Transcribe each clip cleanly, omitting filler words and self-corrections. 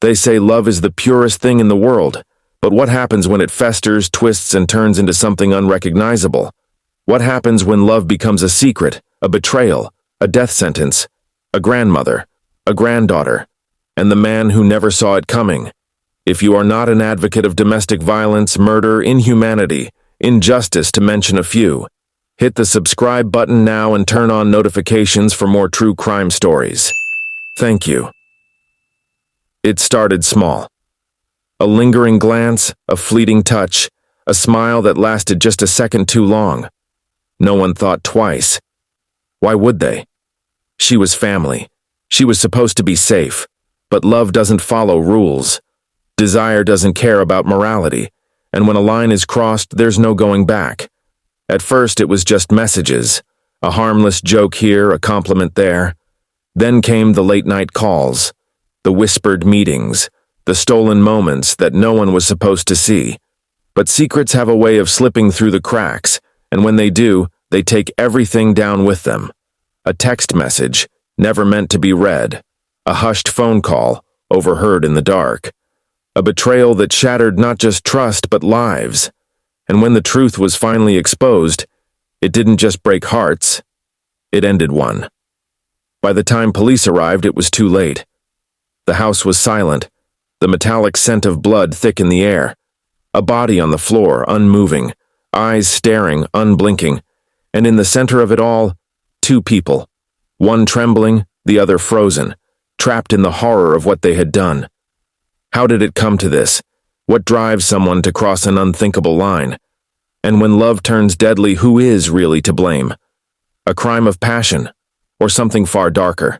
They say love is the purest thing in the world, but what happens when it festers, twists, and turns into something unrecognizable? What happens when love becomes a secret, a betrayal, a death sentence, a grandmother, a granddaughter, and the man who never saw it coming? If you are not an advocate of domestic violence, murder, inhumanity, injustice, to mention a few, hit the subscribe button now and turn on notifications for more true crime stories. Thank you. It started small. A lingering glance, a fleeting touch, a smile that lasted just a second too long. No one thought twice. Why would they? She was family. She was supposed to be safe. But love doesn't follow rules. Desire doesn't care about morality. And when a line is crossed, there's no going back. At first, it was just messages. A harmless joke here, a compliment there. Then came the late-night calls, the whispered meetings, the stolen moments that no one was supposed to see. But secrets have a way of slipping through the cracks, and when they do, they take everything down with them. A text message, never meant to be read. A hushed phone call, overheard in the dark. A betrayal that shattered not just trust but lives. And when the truth was finally exposed, it didn't just break hearts, it ended one. By the time police arrived, it was too late. The house was silent, the metallic scent of blood thick in the air. A body on the floor, unmoving, eyes staring, unblinking, and in the center of it all, two people, one trembling, the other frozen, trapped in the horror of what they had done. How did it come to this? What drives someone to cross an unthinkable line? And when love turns deadly, who is really to blame? A crime of passion, or something far darker?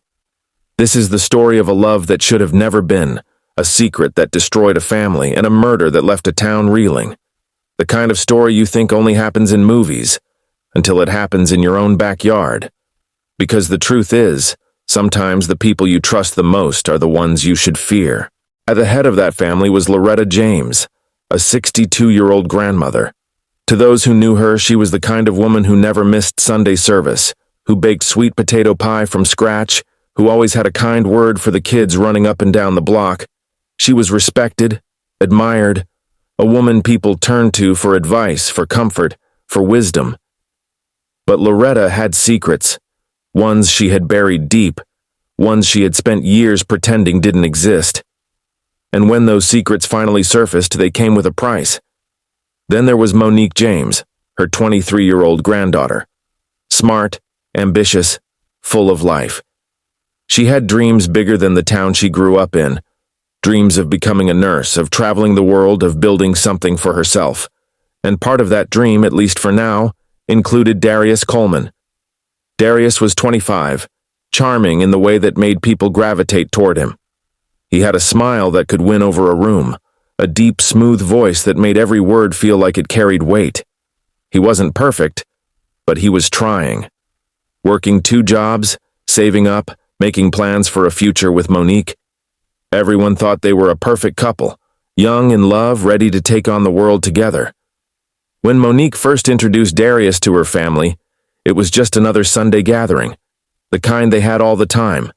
This is the story of a love that should have never been, a secret that destroyed a family, and a murder that left a town reeling. The kind of story you think only happens in movies, until it happens in your own backyard. Because the truth is, sometimes the people you trust the most are the ones you should fear. At the head of that family was Loretta James, a 62-year-old grandmother. To those who knew her, she was the kind of woman who never missed Sunday service, who baked sweet potato pie from scratch, who always had a kind word for the kids running up and down the block. She was respected, admired, a woman people turned to for advice, for comfort, for wisdom. But Loretta had secrets, ones she had buried deep, ones she had spent years pretending didn't exist. And when those secrets finally surfaced, they came with a price. Then there was Monique James, her 23-year-old granddaughter. Smart, ambitious, full of life. She had dreams bigger than the town she grew up in. Dreams of becoming a nurse, of traveling the world, of building something for herself. And part of that dream, at least for now, included Darius Coleman. Darius was 25, charming in the way that made people gravitate toward him. He had a smile that could win over a room, a deep, smooth voice that made every word feel like it carried weight. He wasn't perfect, but he was trying. Working 2 jobs, saving up, making plans for a future with Monique. Everyone thought they were a perfect couple, young, in love, ready to take on the world together. When Monique first introduced Darius to her family, it was just another Sunday gathering, the kind they had all the time.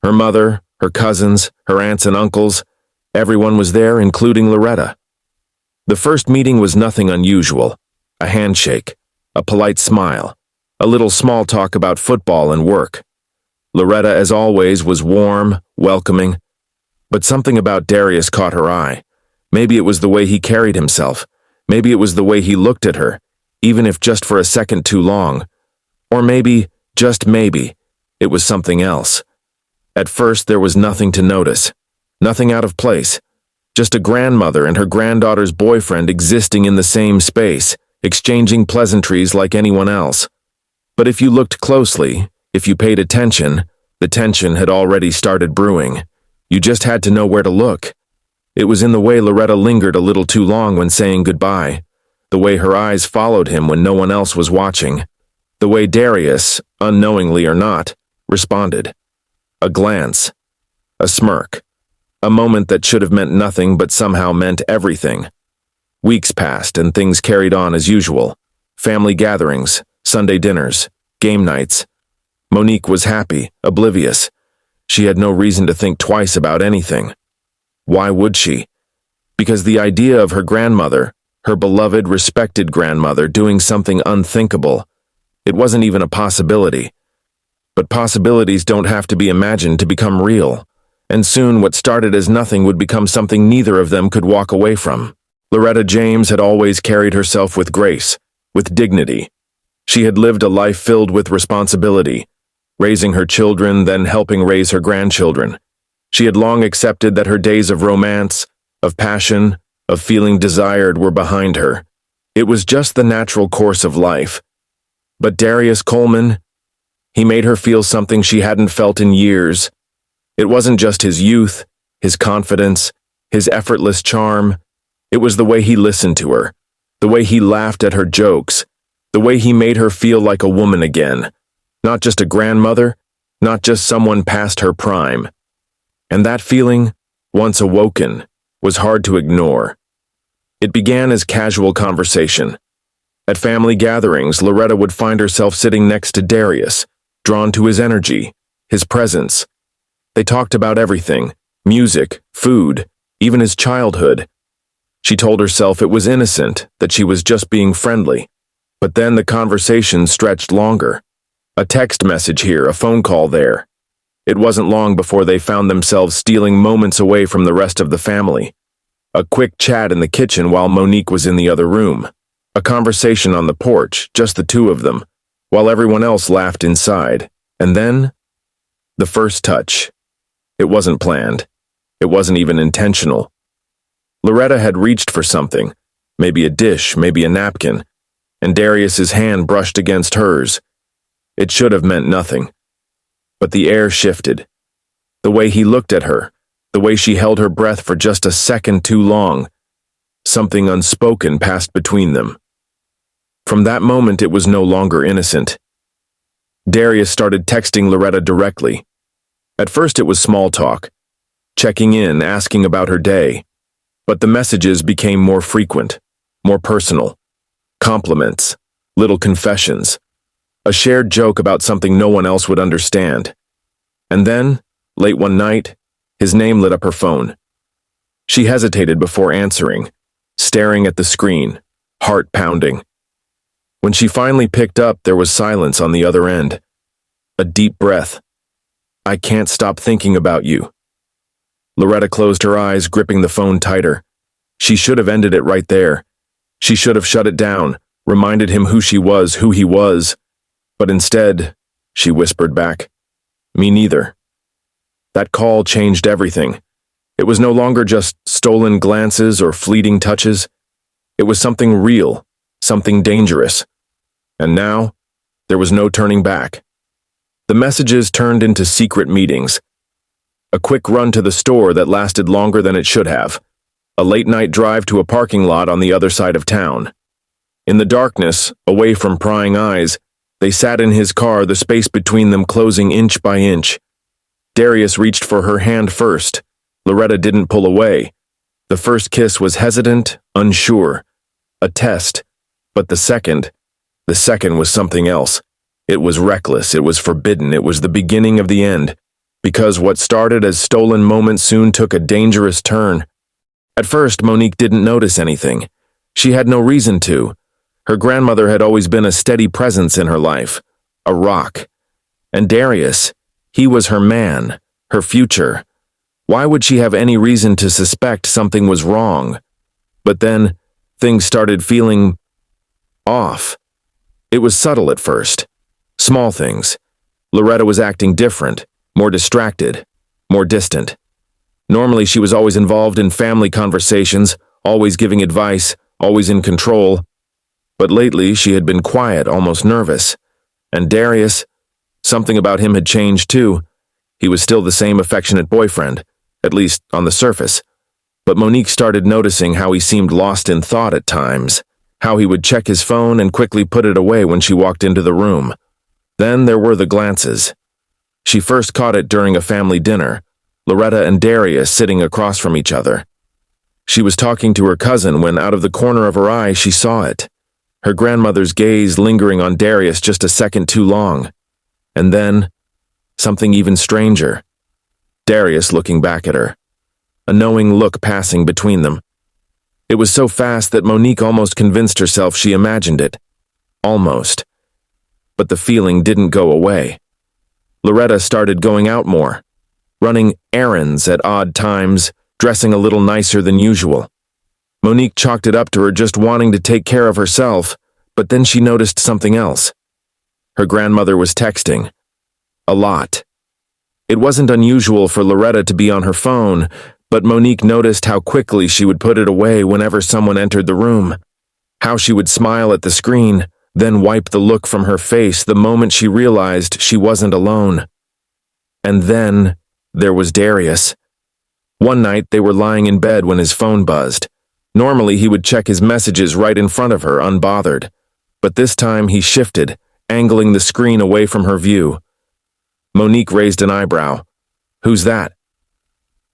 Her mother, her cousins, her aunts and uncles, everyone was there, including Loretta. The first meeting was nothing unusual. A handshake, a polite smile, a little small talk about football and work. Loretta, as always, was warm, welcoming. But something about Darius caught her eye. Maybe it was the way he carried himself. Maybe it was the way he looked at her, even if just for a second too long. Or maybe, just maybe, it was something else. At first, there was nothing to notice, nothing out of place, just a grandmother and her granddaughter's boyfriend existing in the same space, exchanging pleasantries like anyone else. But if you looked closely, if you paid attention, the tension had already started brewing. You just had to know where to look. It was in the way Loretta lingered a little too long when saying goodbye, the way her eyes followed him when no one else was watching, the way Darius, unknowingly or not, responded. A glance, a smirk, a moment that should have meant nothing but somehow meant everything. Weeks passed and things carried on as usual. Family gatherings, Sunday dinners, game nights. Monique was happy, oblivious. She had no reason to think twice about anything. Why would she? Because the idea of her grandmother, her beloved, respected grandmother, doing something unthinkable, it wasn't even a possibility. But possibilities don't have to be imagined to become real, and soon what started as nothing would become something neither of them could walk away from. Loretta James had always carried herself with grace, with dignity. She had lived a life filled with responsibility, raising her children, then helping raise her grandchildren. She had long accepted that her days of romance, of passion, of feeling desired were behind her. It was just the natural course of life. But Darius Coleman, he made her feel something she hadn't felt in years. It wasn't just his youth, his confidence, his effortless charm. It was the way he listened to her, the way he laughed at her jokes, the way he made her feel like a woman again, not just a grandmother, not just someone past her prime. And that feeling, once awoken, was hard to ignore. It began as casual conversation. At family gatherings, Loretta would find herself sitting next to Darius, drawn to his energy, his presence. They talked about everything, music, food, even his childhood. She told herself it was innocent, that she was just being friendly. But then the conversation stretched longer. A text message here, a phone call there. It wasn't long before they found themselves stealing moments away from the rest of the family. A quick chat in the kitchen while Monique was in the other room. A conversation on the porch, just the two of them, while everyone else laughed inside. And then, the first touch. It wasn't planned. It wasn't even intentional. Loretta had reached for something, maybe a dish, maybe a napkin, and Darius's hand brushed against hers. It should have meant nothing. But the air shifted. The way he looked at her, the way she held her breath for just a second too long, something unspoken passed between them. From that moment, it was no longer innocent. Darius started texting Loretta directly. At first, it was small talk, checking in, asking about her day. But the messages became more frequent, more personal. Compliments, little confessions, a shared joke about something no one else would understand. And then, late one night, his name lit up her phone. She hesitated before answering, staring at the screen, heart pounding. When she finally picked up, there was silence on the other end. A deep breath. "I can't stop thinking about you." Loretta closed her eyes, gripping the phone tighter. She should have ended it right there. She should have shut it down, reminded him who she was, who he was. But instead, she whispered back, "Me neither." That call changed everything. It was no longer just stolen glances or fleeting touches. It was something real, something dangerous. And now, there was no turning back. The messages turned into secret meetings. A quick run to the store that lasted longer than it should have. A late-night drive to a parking lot on the other side of town. In the darkness, away from prying eyes, they sat in his car, the space between them closing inch by inch. Darius reached for her hand first. Loretta didn't pull away. The first kiss was hesitant, unsure. A test. But the second was something else. It was reckless, it was forbidden, it was the beginning of the end. Because what started as stolen moments soon took a dangerous turn. At first, Monique didn't notice anything. She had no reason to. Her grandmother had always been a steady presence in her life, a rock. And Darius, he was her man, her future. Why would she have any reason to suspect something was wrong? But then, things started feeling off. It was subtle at first. Small things. Loretta was acting different, more distracted, more distant. Normally, she was always involved in family conversations, always giving advice, always in control. But lately, she had been quiet, almost nervous. And Darius, something about him had changed too. He was still the same affectionate boyfriend, at least on the surface. But Monique started noticing how he seemed lost in thought at times, how he would check his phone and quickly put it away when she walked into the room. Then there were the glances. She first caught it during a family dinner, Loretta and Darius sitting across from each other. She was talking to her cousin when out of the corner of her eye she saw it. Her grandmother's gaze lingering on Darius just a second too long. And then, something even stranger. Darius looking back at her. a knowing look passing between them. It was so fast that Monique almost convinced herself she imagined it. Almost. But the feeling didn't go away. Loretta started going out more, running errands at odd times, dressing a little nicer than usual. Monique chalked it up to her just wanting to take care of herself, but then she noticed something else. Her grandmother was texting. A lot. It wasn't unusual for Loretta to be on her phone, but Monique noticed how quickly she would put it away whenever someone entered the room, how she would smile at the screen, then wipe the look from her face the moment she realized she wasn't alone. And then there was Darius. One night they were lying in bed when his phone buzzed. Normally he would check his messages right in front of her, unbothered. But this time he shifted, angling the screen away from her view. Monique raised an eyebrow. "Who's that?"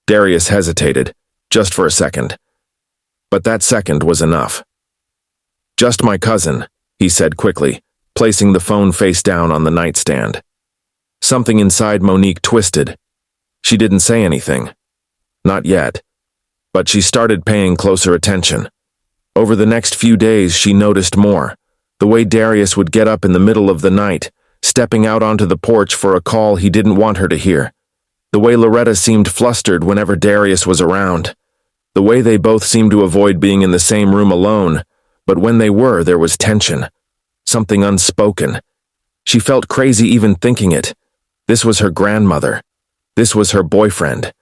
Darius hesitated, just for a second. But that second was enough. "Just my cousin," he said quickly, placing the phone face down on the nightstand. Something inside Monique twisted. She didn't say anything. Not yet. But she started paying closer attention. Over the next few days, she noticed more. The way Darius would get up in the middle of the night, stepping out onto the porch for a call he didn't want her to hear. The way Loretta seemed flustered whenever Darius was around. The way they both seemed to avoid being in the same room alone, but when they were, there was tension. Something unspoken. She felt crazy even thinking it. This was her grandmother. This was her boyfriend.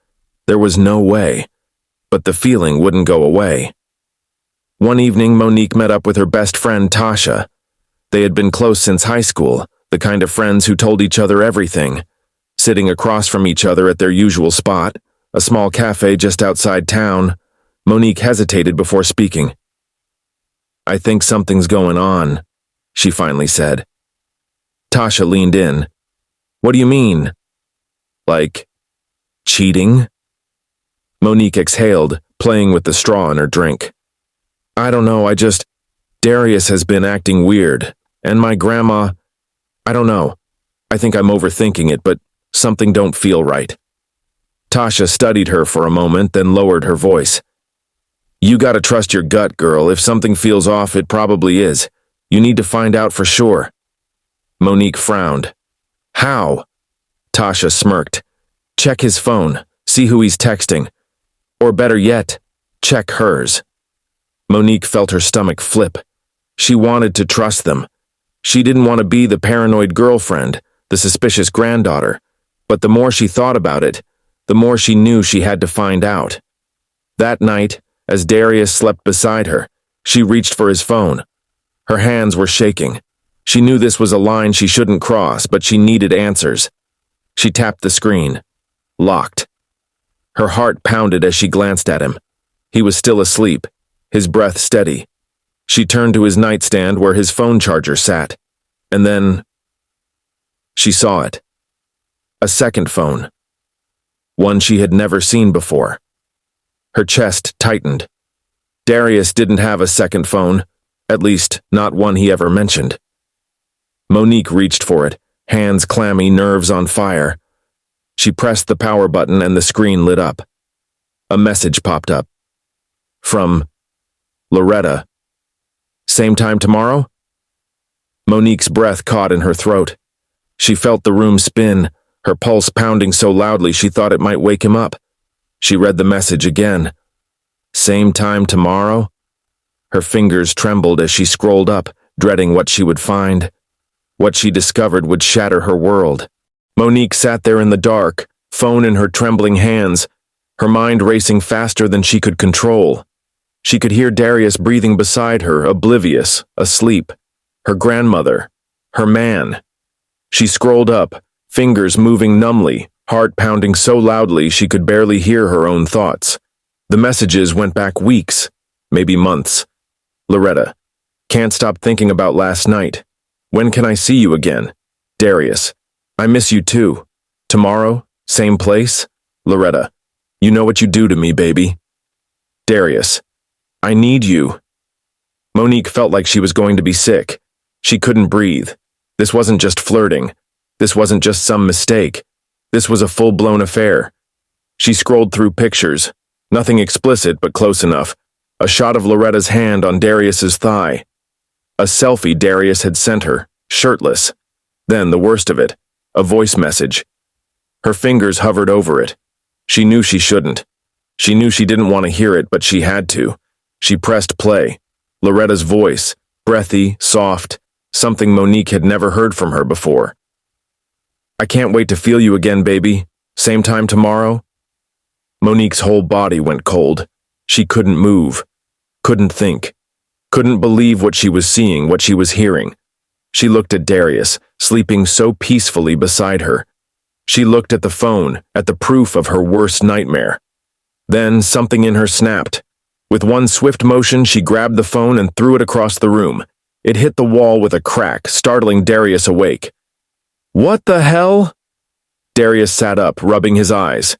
There was no way. But the feeling wouldn't go away. One evening, Monique met up with her best friend, Tasha. They had been close since high school, the kind of friends who told each other everything. Sitting across from each other at their usual spot, a small cafe just outside town, Monique hesitated before speaking. "I think something's going on," she finally said. Tasha leaned in. "What do you mean? Like, cheating?" Monique exhaled, playing with the straw in her drink. "I don't know, Darius has been acting weird, and my grandma, I don't know. I think I'm overthinking it, but something don't feel right." Tasha studied her for a moment, then lowered her voice. "You gotta trust your gut, girl. If something feels off, it probably is. You need to find out for sure." Monique frowned. "How?" Tasha smirked. "Check his phone. See who he's texting. Or better yet, check hers." Monique felt her stomach flip. She wanted to trust them. She didn't want to be the paranoid girlfriend, the suspicious granddaughter. But the more she thought about it, the more she knew she had to find out. That night, as Darius slept beside her, she reached for his phone. Her hands were shaking. She knew this was a line she shouldn't cross, but she needed answers. She tapped the screen. Locked. Her heart pounded as she glanced at him. He was still asleep, his breath steady. She turned to his nightstand where his phone charger sat, and then she saw it. A second phone. One she had never seen before. Her chest tightened. Darius didn't have a second phone, at least not one he ever mentioned. Monique reached for it, hands clammy, nerves on fire. She pressed the power button and the screen lit up. A message popped up. From Loretta. "Same time tomorrow?" Monique's breath caught in her throat. She felt the room spin, her pulse pounding so loudly she thought it might wake him up. She read the message again. "Same time tomorrow?" Her fingers trembled as she scrolled up, dreading what she would find. What she discovered would shatter her world. Monique sat there in the dark, phone in her trembling hands, her mind racing faster than she could control. She could hear Darius breathing beside her, oblivious, asleep. Her grandmother. Her man. She scrolled up, fingers moving numbly, heart pounding so loudly she could barely hear her own thoughts. The messages went back weeks, maybe months. Loretta. Can't stop thinking about last night. When can I see you again? Darius. I miss you too. Tomorrow? Same place? Loretta. You know what you do to me, baby. Darius. I need you. Monique felt like she was going to be sick. She couldn't breathe. This wasn't just flirting. This wasn't just some mistake. This was a full-blown affair. She scrolled through pictures, Nothing explicit, but close enough. A shot of Loretta's hand on Darius's thigh. A selfie Darius had sent her, shirtless. Then, the worst of it, a voice message. Her fingers hovered over it. She knew she shouldn't. She knew she didn't want to hear it, but she had to. She pressed play. Loretta's voice, breathy, soft, something Monique had never heard from her before. I can't wait to feel you again, baby. Same time tomorrow? Monique's whole body went cold. She couldn't move, couldn't think, couldn't believe what she was seeing, what she was hearing. She looked at Darius, sleeping so peacefully beside her. She looked at the phone, at the proof of her worst nightmare. Then something in her snapped. With one swift motion, she grabbed the phone and threw it across the room. It hit the wall with a crack, startling Darius awake. What the hell? Darius sat up, rubbing his eyes.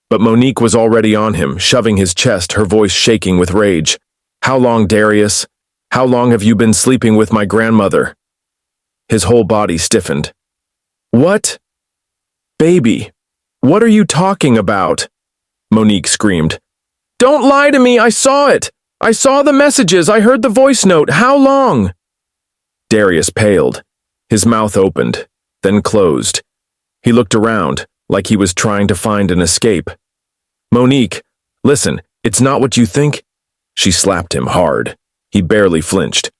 But Monique was already on him, shoving his chest, her voice shaking with rage. How long, Darius? How long have you been sleeping with my grandmother? His whole body stiffened. What? Baby, what are you talking about? Monique screamed. Don't lie to me, I saw it! I saw the messages, I heard the voice note, how long? Darius paled. His mouth opened, then closed. He looked around, like he was trying to find an escape. Monique, listen, it's not what you think. She slapped him hard. He barely flinched.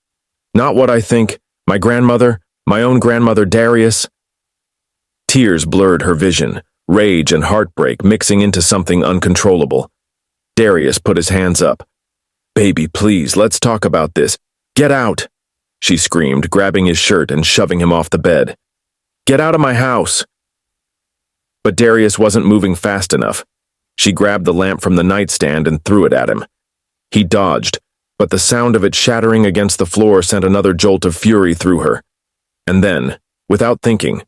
Not what I think. My grandmother, my own grandmother Darius. Tears blurred her vision, rage and heartbreak mixing into something uncontrollable. Darius put his hands up. Baby, please, let's talk about this. Get out, she screamed, grabbing his shirt and shoving him off the bed. Get out of my house. But Darius wasn't moving fast enough. She grabbed the lamp from the nightstand and threw it at him. He dodged, but the sound of it shattering against the floor sent another jolt of fury through her. And then, without thinking,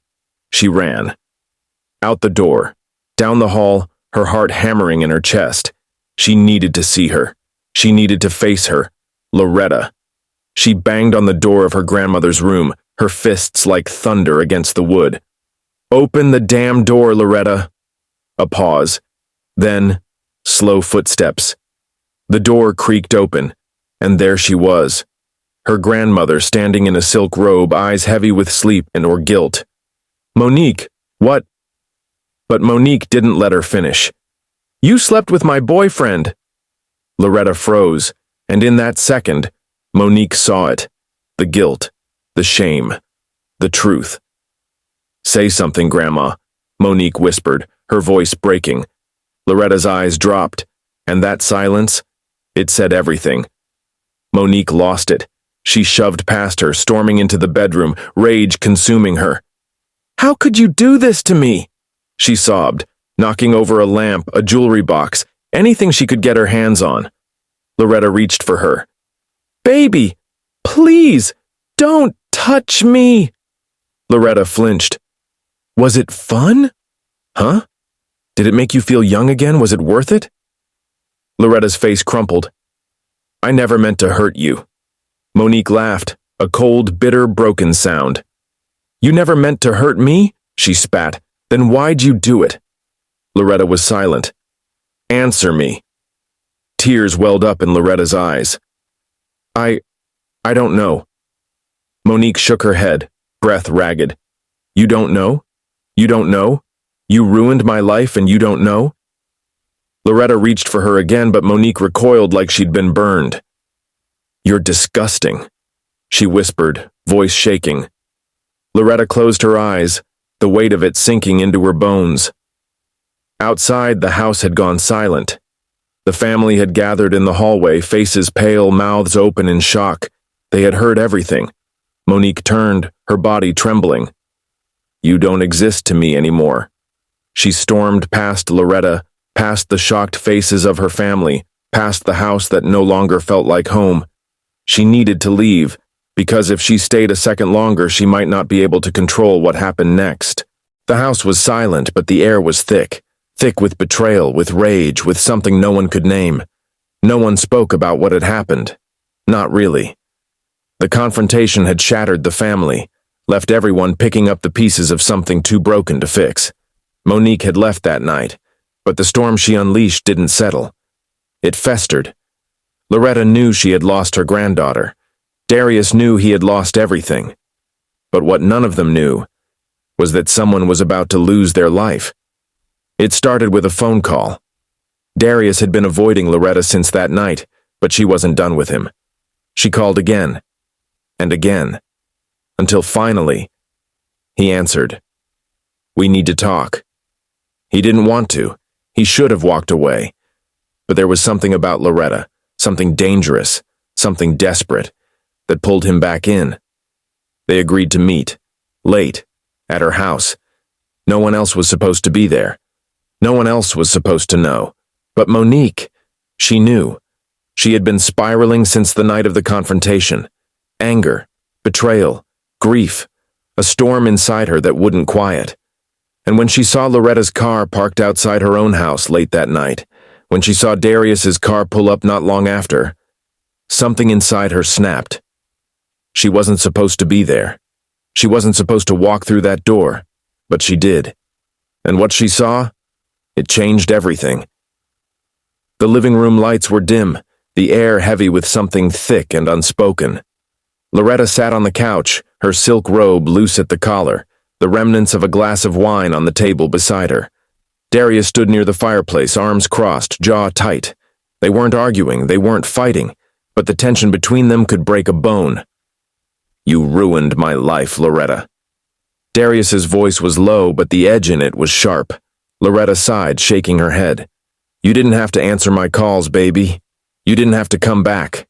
she ran. Out the door, down the hall, her heart hammering in her chest. She needed to see her. She needed to face her. Loretta. She banged on the door of her grandmother's room, her fists like thunder against the wood. Open the damn door, Loretta. A pause. Then, slow footsteps. The door creaked open, and there she was. Her grandmother standing in a silk robe, eyes heavy with sleep and or guilt. Monique, what? But Monique didn't let her finish. You slept with my boyfriend. Loretta froze, and in that second, Monique saw it. The guilt, the shame, the truth. Say something, Grandma, Monique whispered, her voice breaking. Loretta's eyes dropped, and that silence, it said everything. Monique lost it. She shoved past her, storming into the bedroom, rage consuming her. How could you do this to me? She sobbed, knocking over a lamp, a jewelry box, anything she could get her hands on. Loretta reached for her. Baby, please, don't touch me. Loretta flinched. Was it fun? Huh? Did it make you feel young again? Was it worth it? Loretta's face crumpled. I never meant to hurt you. Monique laughed, a cold, bitter, broken sound. You never meant to hurt me? She spat. Then why'd you do it? Loretta was silent. Answer me. Tears welled up in Loretta's eyes. I don't know. Monique shook her head, breath ragged. You don't know? You don't know? You ruined my life and you don't know? Loretta reached for her again, but Monique recoiled like she'd been burned. You're disgusting, she whispered, voice shaking. Loretta closed her eyes, the weight of it sinking into her bones. Outside, the house had gone silent. The family had gathered in the hallway, faces pale, mouths open in shock. They had heard everything. Monique turned, her body trembling. You don't exist to me anymore. She stormed past Loretta, past the shocked faces of her family, past the house that no longer felt like home. She needed to leave, because if she stayed a second longer, she might not be able to control what happened next. The house was silent, but the air was thick with betrayal, with rage, with something no one could name. No one spoke about what had happened. Not really. The confrontation had shattered the family, left everyone picking up the pieces of something too broken to fix. Monique had left that night, but the storm she unleashed didn't settle. It festered. Loretta knew she had lost her granddaughter. Darius knew he had lost everything. But what none of them knew was that someone was about to lose their life. It started with a phone call. Darius had been avoiding Loretta since that night, but she wasn't done with him. She called again, and again, until finally, he answered. "We need to talk." He didn't want to. He should have walked away. But there was something about Loretta, something dangerous, something desperate, that pulled him back in. They agreed to meet, late, at her house. No one else was supposed to be there. No one else was supposed to know. But Monique, she knew. She had been spiraling since the night of the confrontation. Anger, betrayal, grief, a storm inside her that wouldn't quiet. And when she saw Loretta's car parked outside her own house late that night, when she saw Darius's car pull up not long after, something inside her snapped. She wasn't supposed to be there. She wasn't supposed to walk through that door, but she did. And what she saw? It changed everything. The living room lights were dim, the air heavy with something thick and unspoken. Loretta sat on the couch, her silk robe loose at the collar, the remnants of a glass of wine on the table beside her. Darius stood near the fireplace, arms crossed, jaw tight. They weren't arguing, they weren't fighting, but the tension between them could break a bone. "You ruined my life, Loretta." Darius's voice was low, but the edge in it was sharp. Loretta sighed, shaking her head. "You didn't have to answer my calls, baby. You didn't have to come back."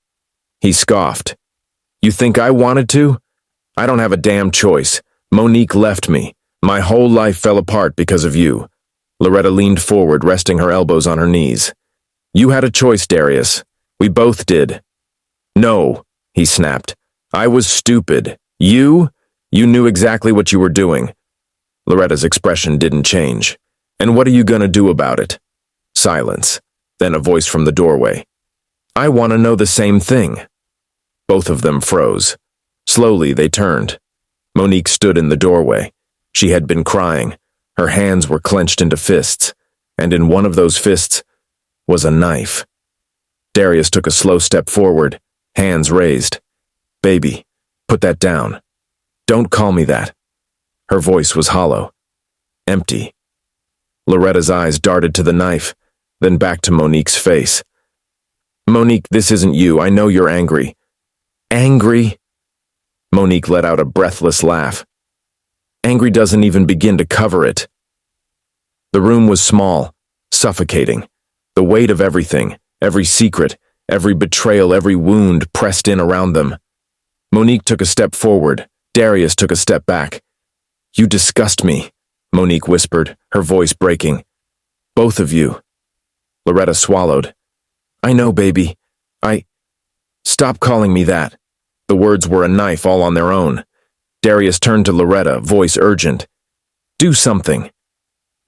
He scoffed. "You think I wanted to? I don't have a damn choice. Monique left me. My whole life fell apart because of you." Loretta leaned forward, resting her elbows on her knees. "You had a choice, Darius. We both did." "No," he snapped. "I was stupid. You knew exactly what you were doing." Loretta's expression didn't change. "And what are you gonna do about it?" Silence. Then a voice from the doorway. "I want to know the same thing." Both of them froze. Slowly they turned. Monique stood in the doorway. She had been crying. Her hands were clenched into fists, and in one of those fists was a knife. Darius took a slow step forward, hands raised. "Baby, put that down. Don't call me that." Her voice was hollow, empty. Loretta's eyes darted to the knife, then back to Monique's face. "Monique, this isn't you. I know you're angry." "Angry?" Monique let out a breathless laugh. "Angry doesn't even begin to cover it." The room was small, suffocating. The weight of everything, every secret, every betrayal, every wound pressed in around them. Monique took a step forward. Darius took a step back. "You disgust me," Monique whispered, her voice breaking. "Both of you." Loretta swallowed. "I know, baby. Stop calling me that." The words were a knife all on their own. Darius turned to Loretta, voice urgent. "Do something."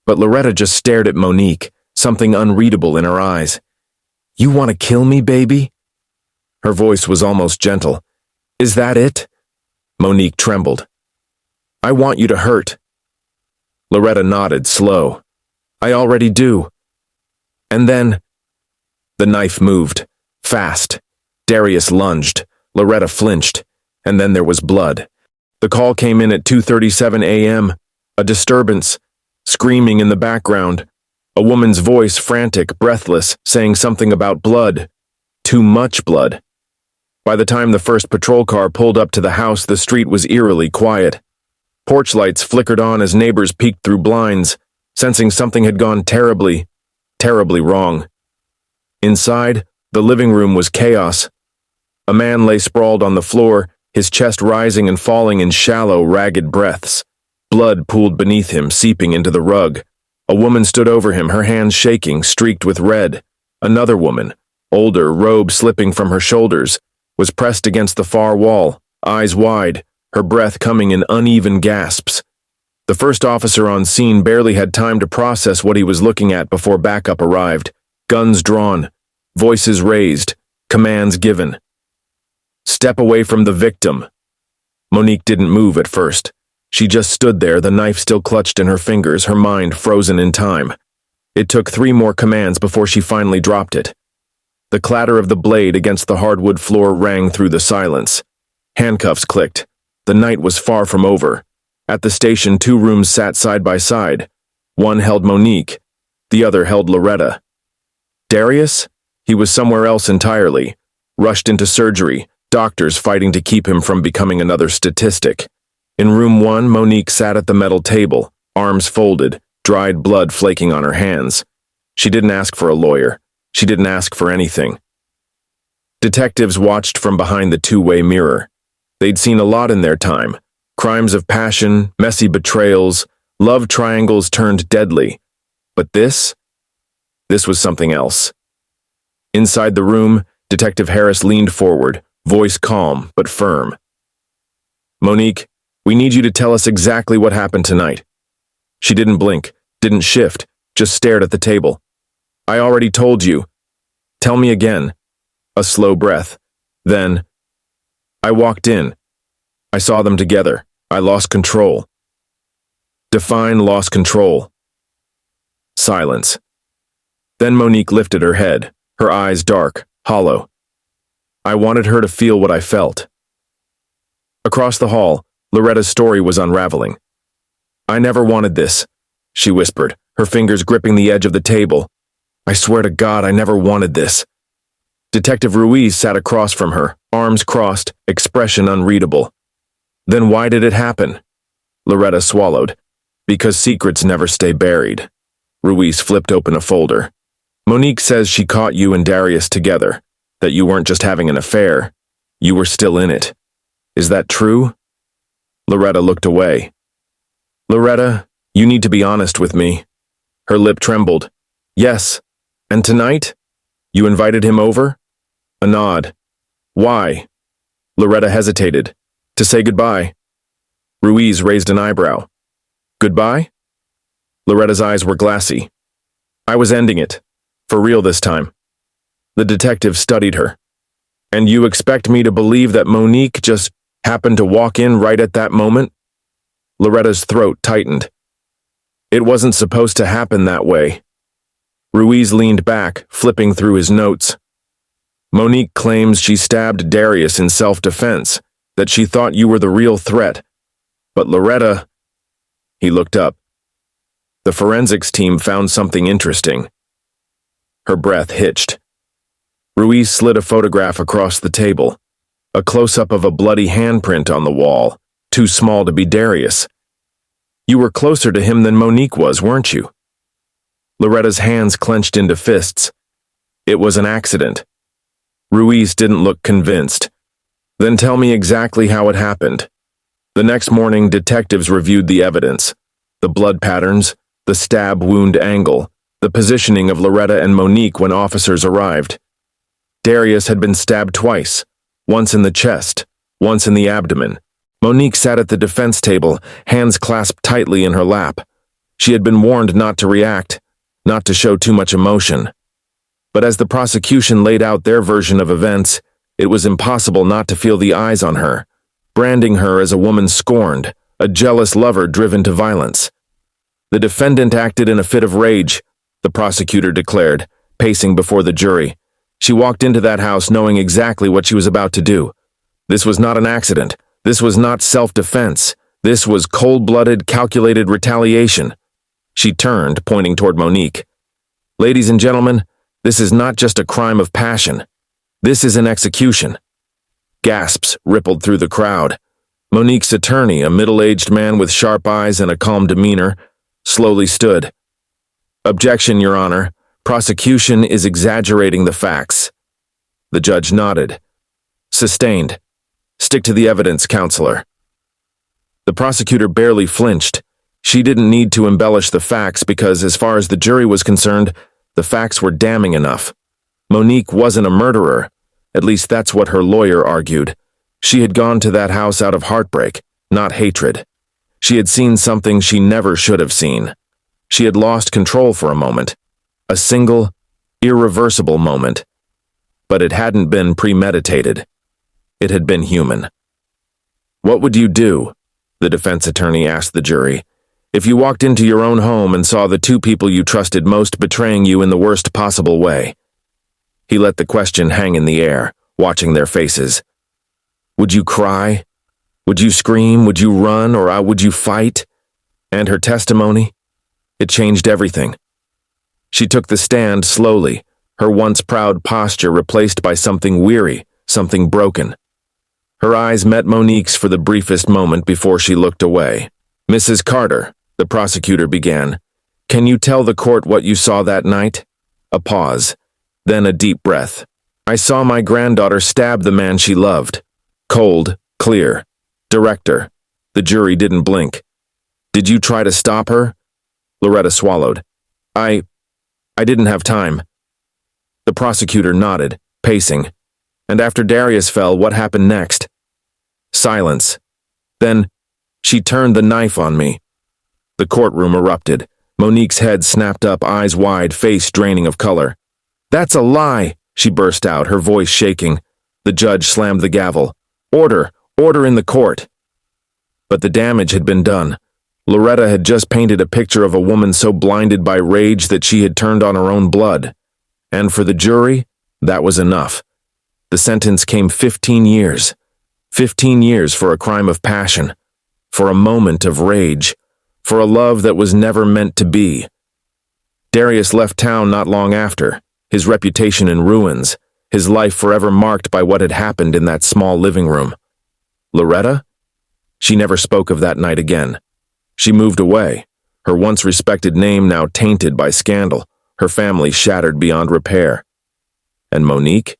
But Loretta just stared at Monique, something unreadable in her eyes. "You want to kill me, baby?" Her voice was almost gentle. "Is that it?" Monique trembled. "I want you to hurt." Loretta nodded, slow. "I already do." And then the knife moved, fast. Darius lunged. Loretta flinched, and then there was blood. The call came in at 2:37 a.m. A disturbance, screaming in the background. A woman's voice, frantic, breathless, saying something about blood. Too much blood. By the time the first patrol car pulled up to the house, the street was eerily quiet. Porch lights flickered on as neighbors peeked through blinds, sensing something had gone terribly, terribly wrong. Inside, the living room was chaos. A man lay sprawled on the floor, his chest rising and falling in shallow, ragged breaths. Blood pooled beneath him, seeping into the rug. A woman stood over him, her hands shaking, streaked with red. Another woman, older, robe slipping from her shoulders, was pressed against the far wall, eyes wide, her breath coming in uneven gasps. The first officer on scene barely had time to process what he was looking at before backup arrived. Guns drawn, voices raised, commands given. "Step away from the victim." Monique didn't move at first. She just stood there, the knife still clutched in her fingers, her mind frozen in time. It took 3 more commands before she finally dropped it. The clatter of the blade against the hardwood floor rang through the silence. Handcuffs clicked. The night was far from over. At the station, 2 rooms sat side by side. One held Monique. The other held Loretta. Darius? He was somewhere else entirely. Rushed into surgery, doctors fighting to keep him from becoming another statistic. In room 1, Monique sat at the metal table, arms folded, dried blood flaking on her hands. She didn't ask for a lawyer. She didn't ask for anything. Detectives watched from behind the two-way mirror. They'd seen a lot in their time. Crimes of passion, messy betrayals, love triangles turned deadly. But this was something else. Inside the room, Detective Harris leaned forward, voice calm but firm. "Monique, we need you to tell us exactly what happened tonight." She didn't blink, didn't shift, just stared at the table. "I already told you." "Tell me again." A slow breath. Then, "I walked in. I saw them together. I lost control." Define lost control. Silence. Then Monique lifted her head, her eyes dark, hollow. "I wanted her to feel what I felt." Across the hall, Loretta's story was unraveling. "I never wanted this," she whispered, her fingers gripping the edge of the table. "I swear to God, I never wanted this." Detective Ruiz sat across from her, arms crossed, expression unreadable. "Then why did it happen?" Loretta swallowed. "Because secrets never stay buried." Ruiz flipped open a folder. "Monique says she caught you and Darius together, that you weren't just having an affair. You were still in it. Is that true?" Loretta looked away. "Loretta, you need to be honest with me." Her lip trembled. "Yes. And tonight? You invited him over?" A nod. "Why?" Loretta hesitated. "To say goodbye." Ruiz raised an eyebrow. "Goodbye?" Loretta's eyes were glassy. "I was ending it. For real this time." The detective studied her. "And you expect me to believe that Monique just happened to walk in right at that moment?" Loretta's throat tightened. "It wasn't supposed to happen that way." Ruiz leaned back, flipping through his notes. "Monique claims she stabbed Darius in self-defense, that she thought you were the real threat. But Loretta..." He looked up. "The forensics team found something interesting." Her breath hitched. Ruiz slid a photograph across the table. A close-up of a bloody handprint on the wall, too small to be Darius. "You were closer to him than Monique was, weren't you?" Loretta's hands clenched into fists. "It was an accident." Ruiz didn't look convinced. "Then tell me exactly how it happened." The next morning, detectives reviewed the evidence. The blood patterns, the stab wound angle, the positioning of Loretta and Monique when officers arrived. Darius had been stabbed twice, once in the chest, once in the abdomen. Monique sat at the defense table, hands clasped tightly in her lap. She had been warned not to react, not to show too much emotion. But as the prosecution laid out their version of events, it was impossible not to feel the eyes on her, branding her as a woman scorned, a jealous lover driven to violence. "The defendant acted in a fit of rage," the prosecutor declared, pacing before the jury. "She walked into that house knowing exactly what she was about to do. This was not an accident. This was not self-defense. This was cold-blooded, calculated retaliation." She turned, pointing toward Monique. "Ladies and gentlemen, this is not just a crime of passion. This is an execution." Gasps rippled through the crowd. Monique's attorney, a middle-aged man with sharp eyes and a calm demeanor, slowly stood. "Objection, Your Honor. Prosecution is exaggerating the facts." The judge nodded. "Sustained. Stick to the evidence, counselor." The prosecutor barely flinched. She didn't need to embellish the facts because, as far as the jury was concerned, the facts were damning enough. Monique wasn't a murderer. At least that's what her lawyer argued. She had gone to that house out of heartbreak, not hatred. She had seen something she never should have seen. She had lost control for a moment. A single, irreversible moment. But it hadn't been premeditated. It had been human. "What would you do?" the defense attorney asked the jury. "If you walked into your own home and saw the 2 people you trusted most betraying you in the worst possible way?" He let the question hang in the air, watching their faces. Would you cry? Would you scream? Would you run? Or would you fight? And her testimony? It changed everything. She took the stand slowly, her once proud posture replaced by something weary, something broken. Her eyes met Monique's for the briefest moment before she looked away. Mrs. Carter, the prosecutor began, can you tell the court what you saw that night? A pause, then a deep breath. I saw my granddaughter stab the man she loved. Cold, clear. Director. The jury didn't blink. Did you try to stop her? Loretta swallowed. I didn't have time. The prosecutor nodded, pacing. And after Darius fell, what happened next? Silence. Then, she turned the knife on me. The courtroom erupted. Monique's head snapped up, eyes wide, face draining of color. That's a lie, she burst out, her voice shaking. The judge slammed the gavel. Order! Order in the court! But the damage had been done. Loretta had just painted a picture of a woman so blinded by rage that she had turned on her own blood. And for the jury, that was enough. The sentence came 15 years. 15 years for a crime of passion. For a moment of rage. For a love that was never meant to be. Darius left town not long after, his reputation in ruins, his life forever marked by what had happened in that small living room. Loretta? She never spoke of that night again. She moved away, her once respected name now tainted by scandal, her family shattered beyond repair. And Monique?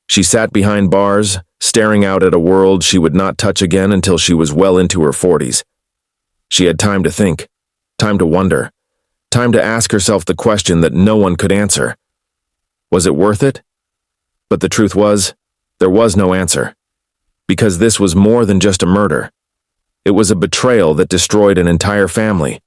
She sat behind bars, staring out at a world she would not touch again until she was well into her 40s. She had time to think, time to wonder, time to ask herself the question that no one could answer. Was it worth it? But the truth was, there was no answer. Because this was more than just a murder. It was a betrayal that destroyed an entire family,